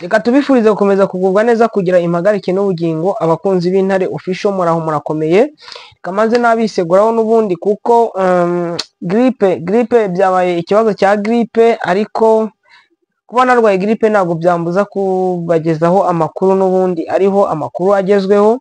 reka tubifurize gukomeza kugubwa neza kugira impagarike n'ubugingo abakunzi b'Intare official muraho murakomeye kamaze nabiseguraho n'ubundi kuko grippe byabaye ikibazo cya grippe ariko kuba narwaye grippe ntabwo byambuza kubagezaho amakuru n'ubundi ariho amakuru agezweho.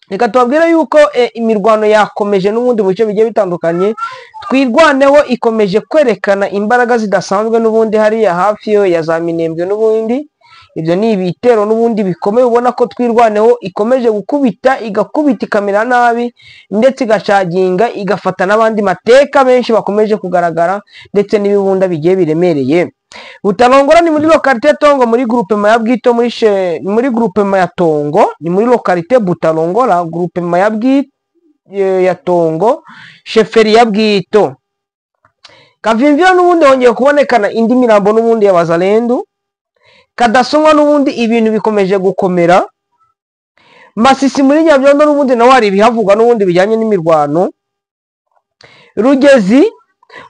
Reka tubabwire yuko imirwano yakomeje n'ubundi mu bice bigiye bitandukanye, twirwaneho ikomeje kwerekana imbaraga zidasanzwe n'ubundi hariya hafi yo ya za Minembwe n'ubundi. Ibyo ni ibitero n'ubundi bikomeye ubona ko twirwaneho ikomeje gukubita igakubita ikamera nabi ndetse igacaginga igafata n'abandi mateka benshi bakomeje kugaragara ndetse n'ibibunda bigiye biremereye. Butalongora ni muri localité Tongo muri groupement ya Bwito muri groupement ya Tongo ni muri localité Butalongora groupement ya Bwito ya Tongo chefferie ya Bwito. Kavimvira n'ubundi hongeye kubonekana indi mirambo n'ubundi ya Wazalendo. Kadasonga n'ubundi ibintu bikomeje gukomera. Masisi muri Nyabyondo n'ubundi nawe hari ibihavugwa n'ubundi bijyanye n'imirwano. Rugezi,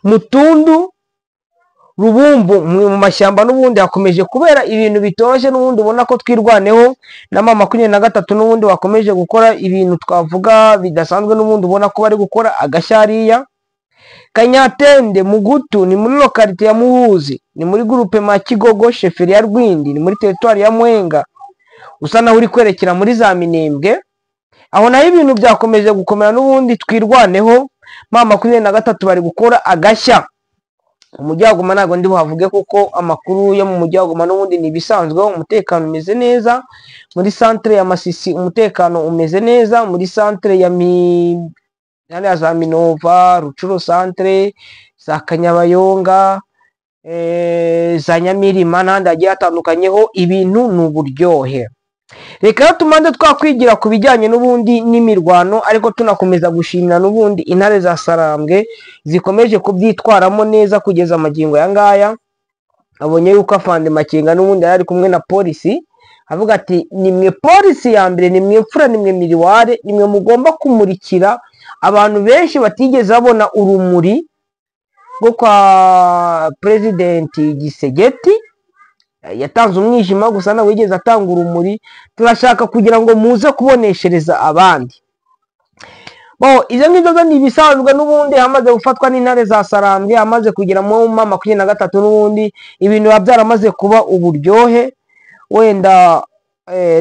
Mutundu, Rubumbu mu mashyamba n'ubundi hakomeje kubera ibintu bitoroshye n'ubundi ubona ko twirwaneho na mama 23 n'ubundi wakomeje gukora ibintu twavuga bidasanzwe n'ubundi ubona ko bari gukora agashyariya. Kanyatende Mugutu ni muri localité ya Muhuzi ni muri groupement Kigogo chefferie ya Rwindi ni muri territoire ya Mwenga usa naho uri kwerekera muri za Minembwe. Aho naho ibintu byakomeje gukomera n'ubundi twirwaneho mama 23 bari gukora agashya. Umujyaguma ntago ndi buhavuge kuko amakuru yo mu mujyaguma n'ubundi ni bisanzwe. Umutekano umeze neza muri centre ya Masisi, umutekano umeze neza muri centre ya za Minova, Rucuro centre, za Kanyabayonga, za Nyamirima n'ahandi hagiye hatandukanyeho ibintu n'uburyohe. Reka tumanze twakwigira ku bijyanye n'ubundi n'imirwano ariko tunakomeza gushimira n'ubundi Intare za Sarambwe zikomeje kubyitwaramo neza kugeza amagingo ya ngaya. Abonye yuko afande Makenga n'ubundi yari kumwe na polisi avuga ati nimwe polisi ya mbere, nimwe mfura, nimwe miriware, nimwe mugomba kumurikira abantu benshi batigeze babona urumuri rwo kwa President Gisegeti. Yatanze umwijima gusa na wigeze atanga urumuri. Turashaka kugira ngo muze kuboneshereza abandi. Izo ngibyo ni ibisanzwe n'ubundi hamaze gufatwa n'Intare za Sarambwe, hamaze kugira mu mama 23 n'ubundi ibintu byaramaze kuba uburyohe. Wenda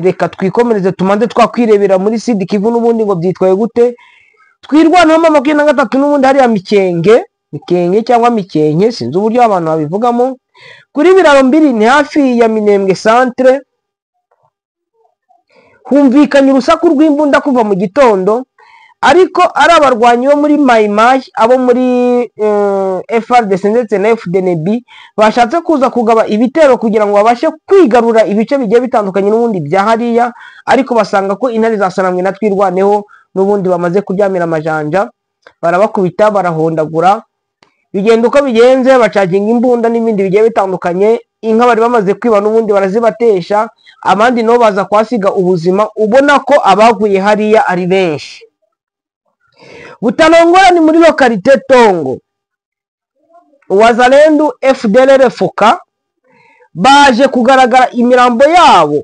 reka twikomereze tumanze twakwirebera muri Sud Kivu n'ubundi ngo byitwaye gute. Twirwana mama 23 n'ubundi hari ya Mikenge cyangwa Mikenke sinzi uburyo abantu babivugamo. Kuri biraro mbiri ni hafi ya Minembwe centre humvikanye urusaku rw'imbunda kuva mu gitondo ariko ari abarwanyi bo muri Maimai abo muri FRDC ndetse na FDNB bashatse kuza kugaba ibitero kugira ngo babashe kwigarura ibice bigiye bitandukanye n'ubundi bya hariya ariko basanga ko Intare za Sarambwe na twirwaneho n'ubundi bamaze kuryamira amajanja barabakubita barahondagura. Bigenda uko bigenze bacaginga imbunda n'ibindi bigiye bitandukanye. Inka bari bamaze kwiba n'ubundi barazibatesha abandi no baza kwasiga ubuzima ubona ko abaguye hariya ari benshi. Butalongora ni muri localité Tongo. Wazalendo FDLR Foka baje kugaragara imirambo yabo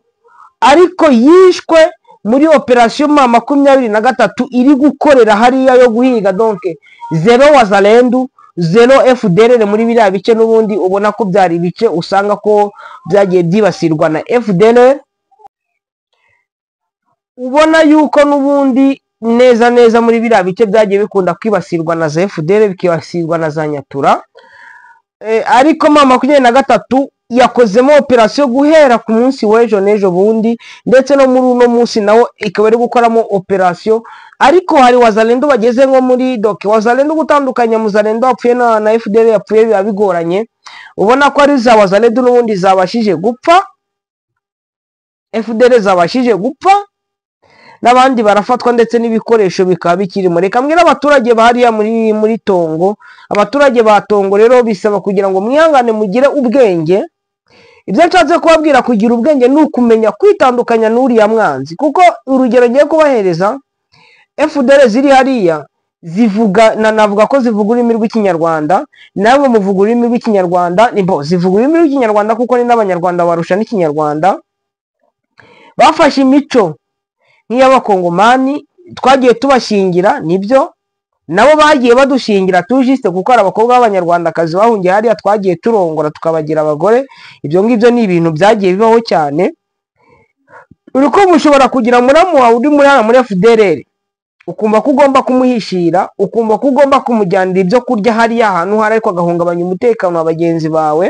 ariko yishwe muri operation mama 23 iri gukorera hariya yo guhiga. Donc zero Wazalendo zero FDLR muri biriya bice n'ubundi ubona ko byari bice usanga ko byagiye byibasirwa na FDLR. Ubona yuko n'ubundi neza muri biriya bice byagiye bikunda kwibasirwa na za FDLR bikibasirwa na za Nyatura. Ariko mama 23 yakozemo operation guhera ku munsi w'ejo n'ejo bundi ndetse no muri uno munsi nawo ikaba ari gukoramo operation. Ariko hari Wazalendo bageze nko muri Wazalendo gutandukanya Muzalendo apfuye na FDLR yapfuye biba bigoranye. Ubona ko ari za Wazalendo n'ubundi zabashije gupfa, FDLR zabashije gupfa n'abandi barafatwa ndetse n'ibikoresho bikaba bikirimo. Reka mbwira abaturage bahariya muri Tongo, abaturage ba Tongo rero bisaba kugira ngo mwihangane mugire ubwenge. Ibyo nshatse kubabwira kugira ubwenge ni ukumenya kwitandukanya n'uriya mwanzi kuko urugero ngiye kubahereza FDLR ziri hariya zivuga navuga ko zivuga ururimi rw'ikinyarwanda, namwe muvuga ururimi rw'ikinyarwanda, nimbo zivuga ururimi rw'ikinyarwanda kuko ni n'abanyarwanda barusha n'ikinyarwanda. Bafashe imico nk'iy'abakongomani, twagiye tubashingira, nibyo nabo bagiye badushingira tujiste, kuko hari abakobwa b'abanyarwandakazi bahungiye hariya twagiye turongora tukabagira abagore. Ibyo ngibyo ni ibintu byagiye bibaho cyane. Uriko mushobora kugira muramu wawe uri muri FDLR, ukumva ko ugomba kumuhishira, ukumva ko ugomba kumujyanira ibyo kurya hariya ahantu hari, ariko agahungabanya umutekano wa bagenzi bawe.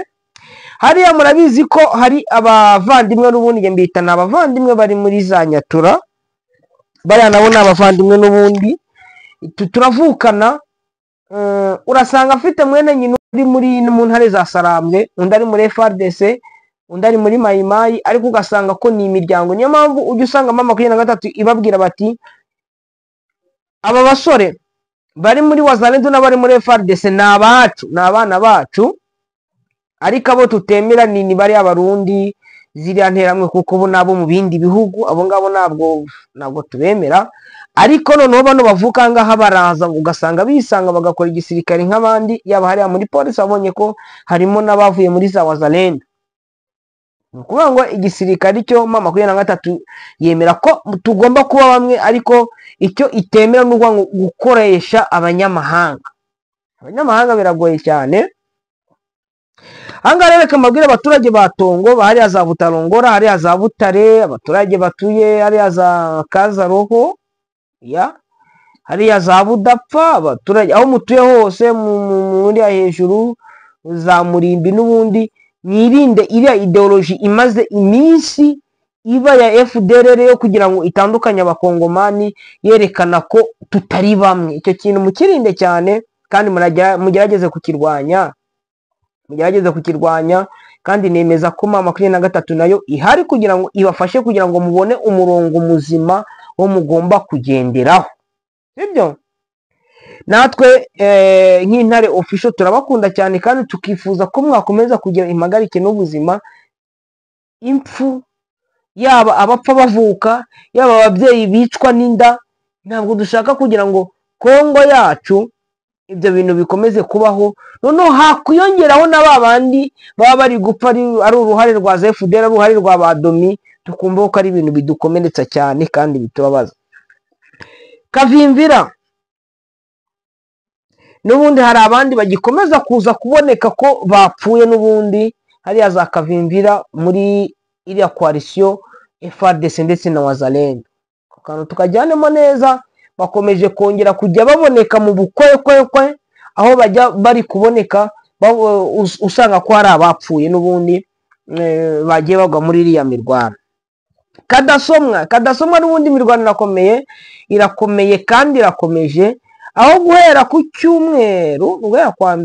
Hariya murabizi ko hari abavandimwe n'ubundi, nge mbita ni abavandimwe bari muri za Nyatura, bariya nabo ni abavandimwe n'ubundi turavukana. Urasanga afite mwene nyina uri muri mu ntare za Sarambwe, undi ari muri FARDC, undi ari muri Mayimayi, ariko ugasanga ko ni imiryango. Niyo mpamvu ujya usanga mama 23 ibabwira bati aba basore bari muri Wazalendo n'abari muri FARDC ni abacu, ni abana bacu, ariko abo tutemera ni bari abarundi, ziriya nteramwe, kuko bo nabo mu bindi bihugu, abo ngabo ntabwo tubemera. Ariko noneho bano bavuka ngaha baraza, ugasanga bisanga bagakora igisirikare nk'abandi, yaba hariya muri polisi babonye ko harimo n'abavuye muri za Wazalendo. Ni ukuvuga ngo igisirikare cyo mama 23 yemera ko tugomba kuba bamwe, ariko icyo itemera ni gukoresha abanyamahanga. Abanyamahanga biragoye cyane. Ahangaha rero reka mbabwire abaturage ba Tongo, hariya za Butarongora, hariya za Butare, abaturage batuye hariya za Kazaroho, hariya za Budapfa, abaturage aho mutuye hose muri hejuru za Murimbi n'ubundi, mwirinde iriya ideology imaze iminsi iba ya FDLR yo kugira ngo itandukanye abakongomani, yerekana ko tutari bamwe. Icyo kintu mukirinde cyane, kandi mugerageze kukirwanya, kandi nemeza ko mama 23 nayo ihari kugira ngo ibafashe, kugira ngo mubone umurongo muzima wo mugomba kugenderaho. Sibyo? Natwe nk'intare official turabakunda cyane, kandi tukifuza ko mwakomeza kugira impagarike n'ubuzima. Impfu yaba abapfa bavuka, yaba ababyeyi bicwa n'inda, ntabwo dushaka kugira ngo Kongo yacu ibyo bintu bikomeze kubaho. Noneho hakwiyongeraho na babandi baba bari gupfa ari uruhare rwa FDLR, ari uruhare rwa badomi, tukumva ko ari ibintu bidukomeretsa cyane kandi bitubabaza. Kavimvira n'ubundi hari abandi bagikomeza kuza kuboneka ko bapfuye n'ubundi hariya za Kavimvira muri iriya coalition FARDC ndetse na Wazalendo. Kantu tukajyanemo neza, bakomeje kongera kujya baboneka mu bukwekwe, aho bajya bari kuboneka usanga ko hari abapfuye n'ubundi bagiye bagwa muri iriya mirwano. Kadasomwa n'ubundi mirwano irakomeye kandi irakomeje, aho guhera ku cyumweru, guhera kwa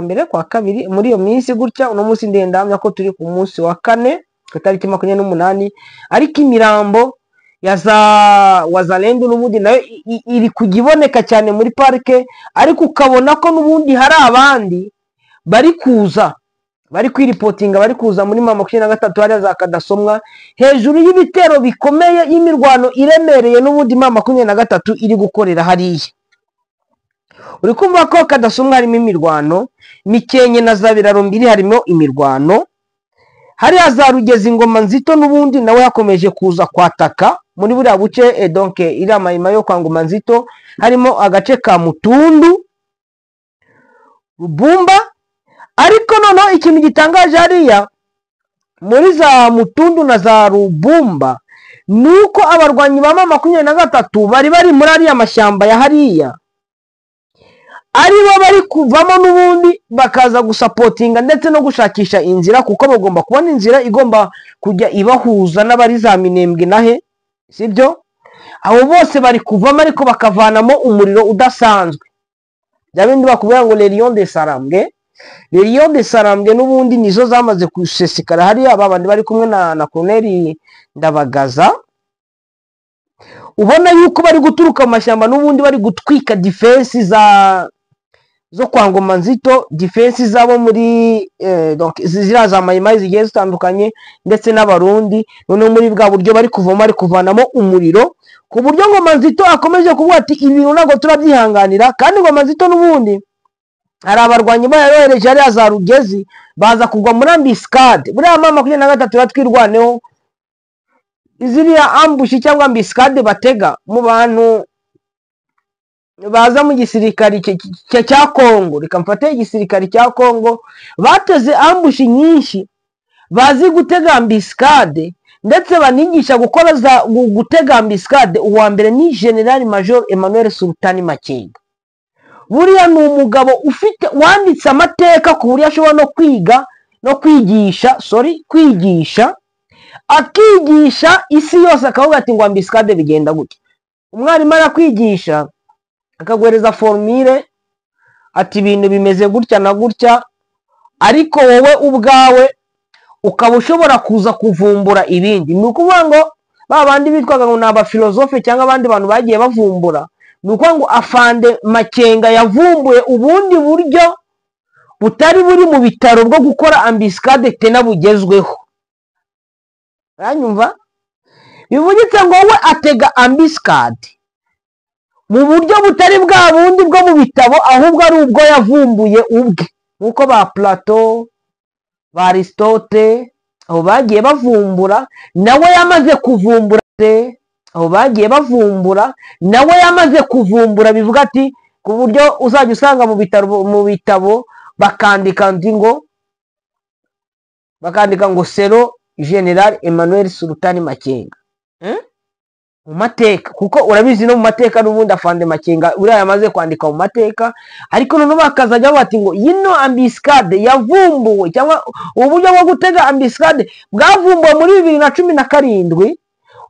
mbere kwa kabiri, muri iyo minsi gutya, uno munsi ndendamya ko turi ku munsi wa 4 ku tariki 28, ariko imirambo ya za Wazalendo n'ubundi nayo iri kugiboneka cyane muri parike, ariko ukabona ko n'ubundi hari abandi bari kuza, bari kwiripotinga, bari kuza muri mama 23 hariya za Kadasomwa, hejuru y'ibitero bikomeye y'imirwano iremereye n'ubundi mama 23 iri gukorera hariya. Uri kumva ko Kadasomwa harimo imirwano, Mikenke na za Birarumbiri harimo imirwano, hariya za Rugezi Ngoma Nzito n'ubundi nawe yakomeje kuza kwataka muri buriya buce. Donc iriya Mayima yo kwa Ngoma Nzito harimo agace ka Mutundu, Rubumba. Ariko noneho ikintu gitangaje hariya muri za Mutundu na za Rubumba, nuko abarwanyi ba mama 23 bari muri ariya mashyamba ya hariya, aribo bari kuvamo n'ubundi bakaza gusapotinga ndetse no gushakisha inzira, kuko bagomba kubona inzira igomba kujya ibahuza n'abari za Minembwe nahe, sibyo? Abo bose bari kuvamo, ariko bakavanamo umuriro udasanzwe, bya bindi bakubwira ngo les lions de Sarambwe. Les lions de Sarambwe n'ubundi nizo zamaze kusesekara hariya, babandi bari kumwe na Colonel Ndabagaza, ubona yuko bari guturuka mu mashyamba n'ubundi bari gutwika defense zo kwa Ngoma Nzito, defense zabo muri donc ziriya za mayimayi zigiye zitandukanye ndetse n'abarundi, none muri bwa buryo bari kuvoma ari kuvanamo umuriro, ku buryo Ngoma Nzito akomeje kuvuga ati ibintu ntabwo turabyihanganira. Kandi Ngoma Nzito n'ubundi hari abarwanyi bayohereje hariya za Rugezi baza kugwa muri ambiscade, buriya M23 yatwirwaneho iziriya ambushi cyangwa ambiscade batega mu bantu baza mu gisirikari cya Kongo, reka mfate igisirikari cya Kongo, bateze ambushi nyinshi, bazi gutega ambiscade ndetse banigisha gukora za gutega ambiscade. Uwa mbere ni General Major Emmanuel Sultani Makenga. Buriya ni umugabo ufite wanditse amateka ku buryo ashobora no kwiga no kwigisha akigisha isi yose, akavuga ati ngo ambiscade bigenda gutya. Umwarimu arakwigisha akaguhereza formule ati ibintu bimeze gutya na gutya, ariko wowe ubwawe ukaba ushobora kuza kuvumbura ibindi. Ni ukuvuga ngo babandi bitwaga ngo ni abafilozofe cyangwa abandi bantu bagiye bavumbura, ni ukuvuga ngo Afande Makenga yavumbuye ubundi buryo butari buri mu bitaro bwo gukora ambiscade tena bugezweho. Uranyumva? Bivugitse ngo we atega ambiscade mu buryo butari bwa bundi bwo mu bitabo, ahubwo ari ubwo yavumbuye ubwe, nkuko ba Plato, ba Aristote aho bagiye bavumbura, nawe yamaze kuvumbura nawe yamaze kuvumbura. Bivuga ati ku buryo uzajya usanga mu bitabo bakandika ngo Sero General Emmanuel Sultani Makenga mu mateka, kuko urabizi no mu mateka n'ubundi Afande Makenga uriya yamaze kwandika mu mateka, ariko none bakazajya bati ngo yino ambiscade yavumbuwe cyangwa uburyo bwo gutega ambiscade bwavumbuwe muri 2017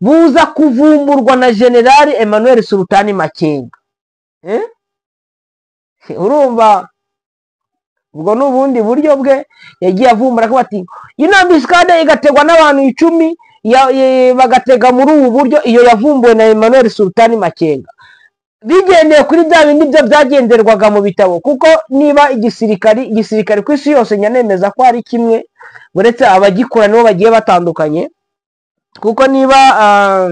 buza kuvumburwa na General Emmanuel Sultani Makenga. Urumva ubwo n'ubundi buryo bwe yagiye avumbura ko ati yino ambiscade igategwa n'abantu 10 bagatega muri ubu buryo, iyo yavumbuwe na Emmanuel Sultani Makenga bigendeye kuri bya bindi byo byagenderwaga mu bitabo. Kuko niba igisirikari ku isi yose nyanemeza ko ari kimwe, uretse abagikora nibo bagiye batandukanye. Kuko niba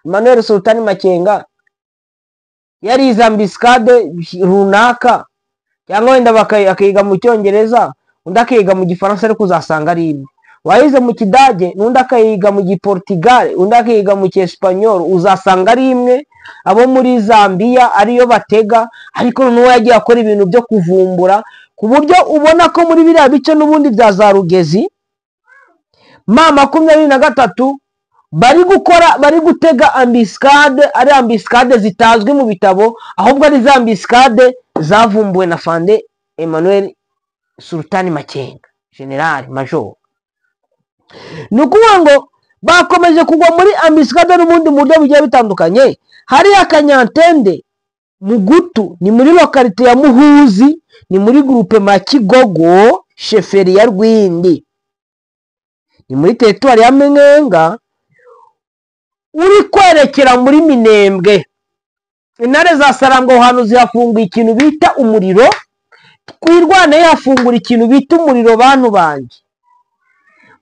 Emmanuel Sultani Makenga yarize ambiscade runaka, cyangwa wenda akiga mu Cyongereza undi akiga mu Gifaransa, ariko uzasanga ari imwe. Wayize mu Kidage n'undi akayiga mu Giportugal, undi akiga mu Cyespanyol, uzasanga ari imwe. Abo muri Zambia ariyo batega, ariko n'uwo yagiye akora ibintu byo kuvumbura, ku buryo ubona ko muri biriya bice n'ubundi bya za Rugezi M23 bari gutega ambiscade, ari ambiscade zitazwi mu bitabo, ahubwo ari za ambiscade zavumbuwe na Afande Emmanuel Sultani Makenga General Major. Ni ukuvuga ngo bakomeje kugwa muri ambiscade n'ubundi mu buryo bugiye bitandukanye. Hari Akanyantende Mugutu, ni muri lokalite ya Muhuzi, ni muri groupe ma Kigogo, sheferi ya Rwindi, ni muri territoire ya Menenga, uri kwerekera muri Minembwe. Intare za Sarambwe hano zihafunguye ikintu bita umuriro, twirwane yafungura ikintu bita umuriro. Bantu banje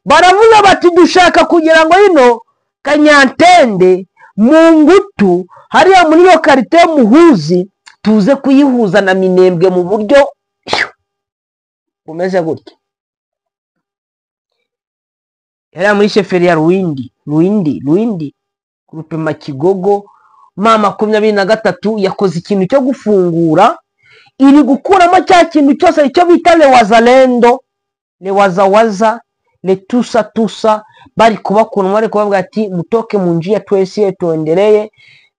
baravuga bati dushaka kugira ngo hino Kanyantende Mungutu hariya muri lokalite yo Muhuzi tuze kuyihuza na Minembwe mu buryo bumeze gutya. Hariya muri sheferi ya Rwindi groupe ma Kigogo, M23 yakoze ikintu cyo gufungura, iri gukuramo cya kintu cyose cyo bita lewazalendo, lewazawaza, letusa, bari kubakunwa, bari kubavuga ati mutoke mu njia twese tuendeleye.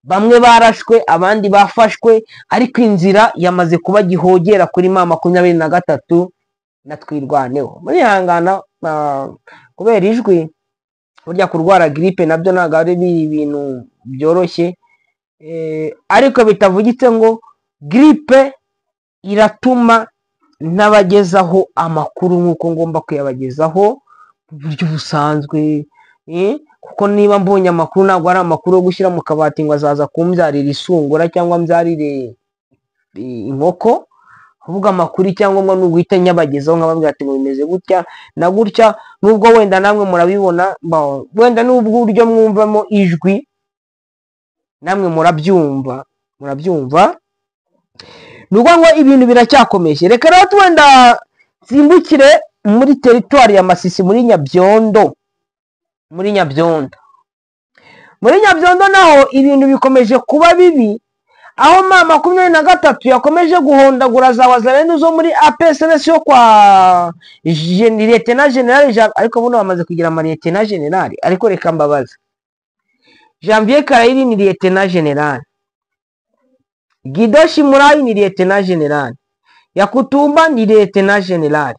Bamwe barashwe, abandi bafashwe, ariko inzira yamaze kuba gihogera kuri M23 na twirwaneho. Muri hangana kubera ijwi, burya kurwara gripe nabyo ntabwo ari ibintu byoroshye, ariko bitavugitse ngo gripe iratuma ntabagezaho amakuru nk'uko ngomba kuyabagezaho mu buryo busanzwe. Kuko niba mbonye amakuru ntabwo ari amakuru yo gushyira mu kabati ngo azaza kumbyarira isungura cyangwa mbyarire inkoko, kuvuga amakuru cyangwa ngo n'uguhita nyabagezaho nkababwira ati ngo bimeze gutya na gutya, nubwo wenda namwe murabibona, wenda n'ubwo uburyo mwumvamo ijwi namwe murabyumva nuko ngo ibintu biracyakomeje. Reka rero wenda simbukire muri teritwari ya Masisi muri Nyabyondo. Muri Nyabyondo naho ibintu bikomeje kuba bibi, aho mama 23 yakomeje guhondagura za wazalendo zo muri APSLS yo kwa Lieutenant General, ariko buno bamaze kugira Lieutenant General, ariko reka mbabaza, Janvier Karayiri ni Lieutenant General, Guido Shimurayi ni Lieutenant General, Yakutumba ni Lieutenant General,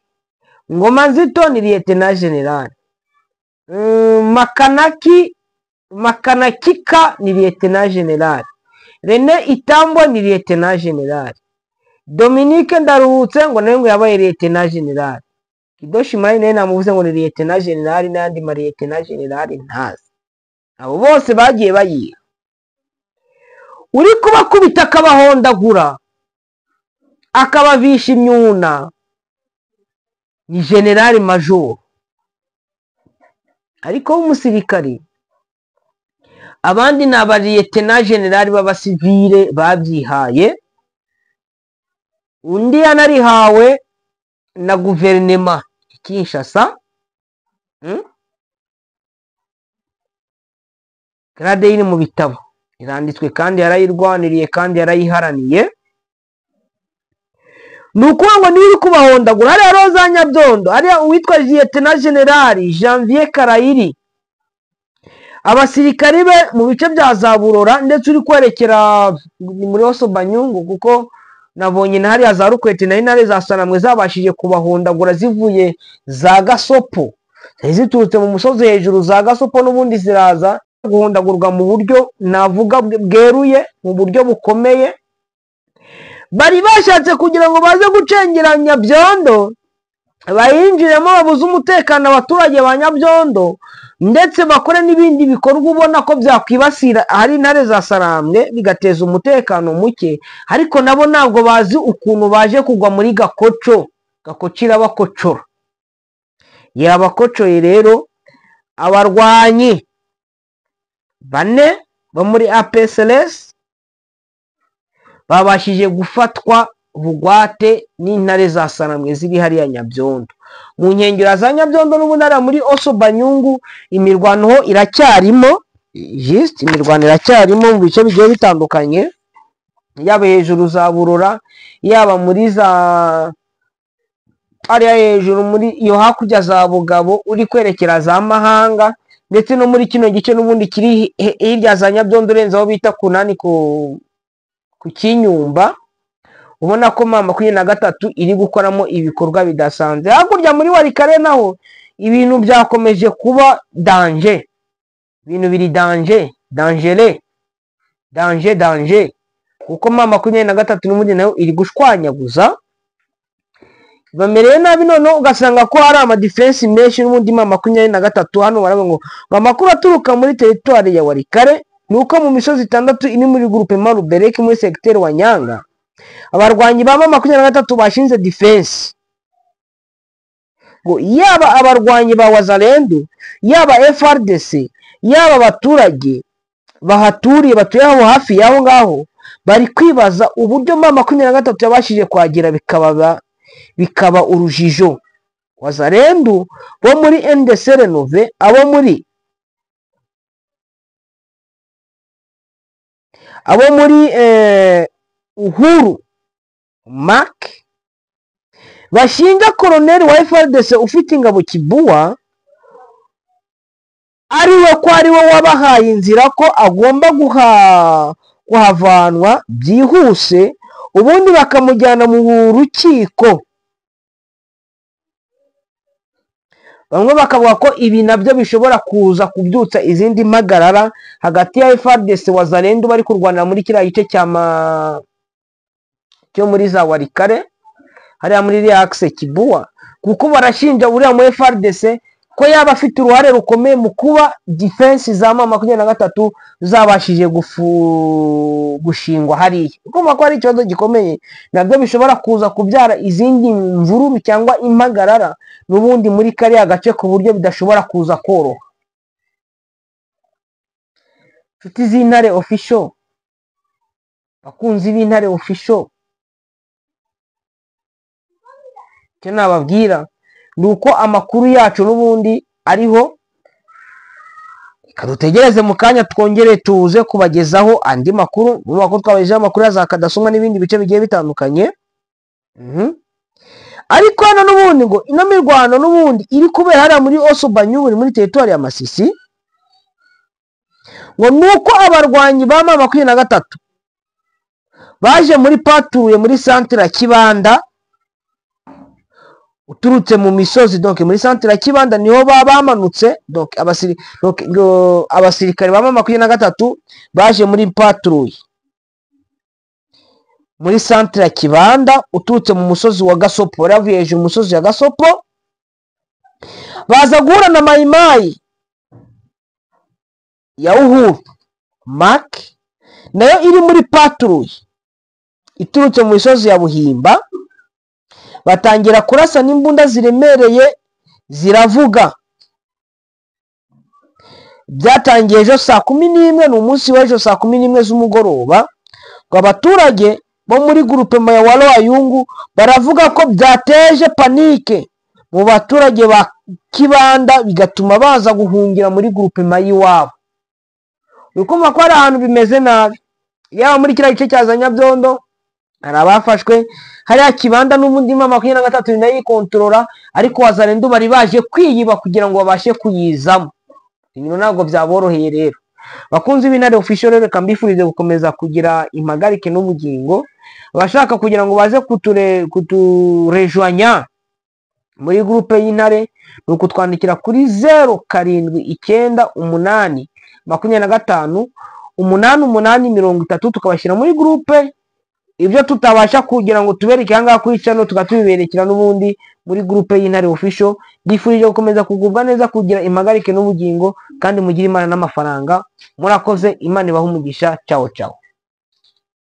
Ngoma Nzito ni Lieutenant General, Makanakika ni Lieutenant General, Rene Itambo ni Lieutenant General, Dominique Ndaruhutse ngo nawe ngo yabaye Lieutenant General, Guido Shimurayi nawe namuvuze ngo ni Lieutenant General, n'andi ma Lieutenant General ntazi. Abo bose bagiye bayiha. Uri kubakubita akabahondagura akabavisha imyuna ni General Major, ariko w'umusirikari. Abandi ni aba Lieutenant General b'abasivile babyihaye, undi yanarihawe na guverinema Kinshasa. Grade iri mu bitabo iranditswe kandi yarayirwaniriye kandi yarayiharaniye. Nuko ngo niri kubahondagura hariya Roza Nyabyondo, hariya uwitwa Lieutenant General Janvier Karayiri, abasirikari be mu bice bya Zaburora ndetse uri kwerekera muri Oso Banyungu, kuko nabonye na hariya za Rukwete na intare za Sanamwe zabashije kubahondagura zivuye za Gasopo, ziturutse mu musozi hejuru za Gasopo, n'ubundi ziraza guhondagurwa mu buryo navuga bweruye, mu buryo bukomeye. Bari bashatse kugira ngo baze gucengera Nyabyondo, bayinjiremo babuze umutekano abaturage ba Nyabyondo, ndetse bakore n'ibindi bikorwa ubona ko byakwibasira hari intare za Sarambwe bigateza umutekano muke, ariko nabo ntabwo bazi ukuntu baje kugwa muri Gakoco. Gakoco irabakocora, yabakocoye. Rero abarwanyi bane bo muri APSLS babashije gufatwa bugwate n'intare za Sanamwe ziri hariya Nyabyondo. Mu nkengero za Nyabyondo n'ubunara muri Oso Banyungu imirwano ho iracyarimo, imirwano iracyarimo mu bice bigiye bitandukanye, yaba hejuru za Burora, yaba muri za hariya hejuru muri iyo hakurya za Bugabo uri kwerekera za Mahanga, ndetse no muri kino gice n'ubundi kiri hirya za Nyabyondo urenze aho bita kunani ku Kinyumba. Ubona ko mama 23 iri gukoramo ibikorwa bidasanzwe. Hakurya muri Warikare naho ibintu byakomeje kuba danger, ibintu biri danger, kuko mama 23 n'ubundi nayo iri gushwanyaguza, bamereye nabi. None ugasanga ko hari ama defense menshi n'ubundi mama 23 hano baravuga ngo amakuru aturuka muri territoire ya Warikare nuko mu misozi 6 iri muri groupe Marubereki muri secteur wa Nyanga, abarwanyi ba mama 23 bashinze defense ngo yaba abarwanyi ba Wazalendo, yaba FRDC, yaba abaturage bahaturiye batuye aho hafi yaho ngaho, bari kwibaza uburyo mama 23 yabashije kwagira bikaba urujijo. Wazalendo bo muri NDC Renove, abo muri Uhuru Mark bashinga koloneli wa FRDC ufite ingabo Kibuwa ariwe wabahaye inzira ko agomba kuhavanwa byihuse, ubundi bakamujyana mu rukiko. Bamwe bakavuga ko ibi nabyo bishobora kuza kubyutsa izindi mpagarara hagati ya FRDC Wazalendo bari kurwanira muri kiriya gice cyo muri za Warikare hariya muri Reaxe Kibuwa, kuko barashinja uriya mu FRDC ko yaba afite uruhare rukomeye mu kuba defense za M23 zabashije gushingwa hariya. Ukumva ko ari ikibazo gikomeye, nabyo bishobora kuza kubyara izindi mvururu cyangwa impagarara n'ubundi muri kariya gace ku buryo bidashobora kuza koroha. Nshuti z'Intare Official, bakunzi b'Intare Official, icyo nababwira ni uko amakuru yacu n'ubundi ariho, kadutegereze mu kanya twongere tuze kubagezaho andi makuru, mu makuru twabagejeho amakuru ya za Kadasomwa n'ibindi bice bigiye bitandukanye. Ariko hano n'ubundi ngo ino mirwano n'ubundi iri kubera hariya muri Osobanyuburi muri teritwari ya Masisi, ngo nuko abarwanyi ba M23 baje muri patrouille muri centre ya Kibanda uturutse mu misozi. Donc muri centre ya Kibanda niho bamanutse. Donc abasirikare ba M23 baje muri patrouille muri centre ya Kibanda uturutse mu musozi wa Gasopo, ravuye hejuru umusozi wa Gasopo, baza guhura na Mayimayi ya Uhuru Mark nayo iri muri patrouille iturutse mu misozi ya Buhimba, batangira kurasa n'imbunda ziremereye ziravuga. Byatangiye ejo saa 11, ni umunsi w'ejo saa 11 z'umugoroba, ngo abaturage bo muri groupement ya Walwayungu baravuga ko byateje panike mu baturage ba Kibanda, bigatuma baza guhungira muri groupement y'iwabo. Ukumva ko ari ahantu bimeze nabi. Yaba muri kiriya gice cya Nyabyondo hari abafashwe, hariya Kibanda n'ubundi M23 nayikontorora, ariko Wazalendo bari baje kwiyiba kugira ngo babashe kuyizamo. Ibintu ntabwo byaboroheye rero. Bakunzi b'Intare Official, reka mbifurize gukomeza kugira impagarike n'ubugingo. Abashaka kugira ngo baze kuturejoanya muri groupe y'Intare ni ukutwandikira kuri 0728258830 tukabashyira muri groupe. Ibyo tutabasha kugira ngo tubereke hanga kuri channel tukatubiberekera n'ubundi muri groupe y'Intare Official. Bifurije gukomeza kugubwa neza, kugira impagarike n'ubugingo, kandi mugira Imana n'amafaranga. Murakoze, Imana ibahe umugisha. Ciao ciao.